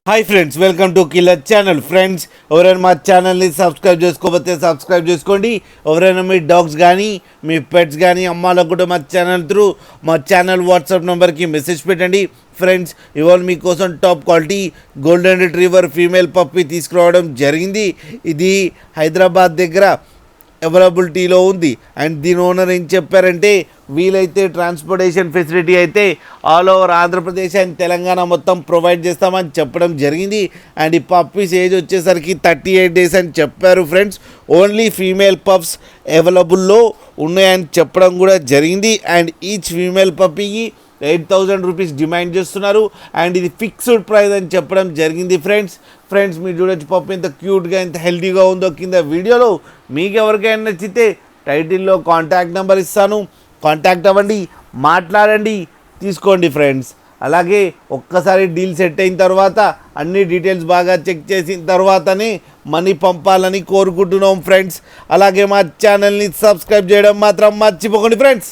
Hi friends, welcome to killer channel. Friends, ఎవరైనా మా ఛానల్ని సబ్స్క్రైబ్ చేసుకోకపోతే సబ్స్క్రైబ్ చేసుకోండి. ఎవరైనా మీ డాగ్స్ కానీ మీ పెట్స్ కానీ అమ్మాలకు కూడా మా ఛానల్ వాట్సాప్ నెంబర్కి మెసేజ్ పెట్టండి. ఫ్రెండ్స్, ఇవాళ మీకోసం top quality golden retriever female puppy తీసుకురావడం జరిగింది. ఇది హైదరాబాద్ దగ్గర అవైలబిలిటీలో ఉంది. అండ్ దీని ఓనర్ ఏం చెప్పారంటే, వీలైతే ట్రాన్స్పోర్టేషన్ ఫెసిలిటీ అయితే all over Andhra Pradesh and Telangana మొత్తం ప్రొవైడ్ చేస్తామని చెప్పడం జరిగింది. అండ్ ఈ పప్పీస్ ఏజ్ వచ్చేసరికి 38 days అని చెప్పారు. ఫ్రెండ్స్, ఓన్లీ ఫీమేల్ పప్స్ అవైలబుల్లో ఉన్నాయని చెప్పడం కూడా జరిగింది. అండ్ ఈచ్ ఫీమేల్ పప్పీకి 8,000 రూపీస్ డిమాండ్ చేస్తున్నారు. అండ్ ఇది ఫిక్స్డ్ ప్రైస్ అని చెప్పడం జరిగింది. ఫ్రెండ్స్ మీరు చూడొచ్చు పప్పు ఎంత క్యూట్గా ఎంత హెల్తీగా ఉందో కింద వీడియోలో. మీకు ఎవరికైనా నచ్చితే టైటిల్లో కాంటాక్ట్ నెంబర్ ఇస్తాను, కాంటాక్ట్ అవ్వండి, మాట్లాడండి, తీసుకోండి. ఫ్రెండ్స్, అలాగే ఒక్కసారి డీల్ సెట్ అయిన తర్వాత అన్ని డీటెయిల్స్ బాగా చెక్ చేసిన తర్వాతనే మనీ పంపాలని కోరుకుంటున్నాం. ఫ్రెండ్స్, అలాగే మా ఛానల్ని సబ్స్క్రైబ్ చేయడం మాత్రం మర్చిపోకండి. ఫ్రెండ్స్.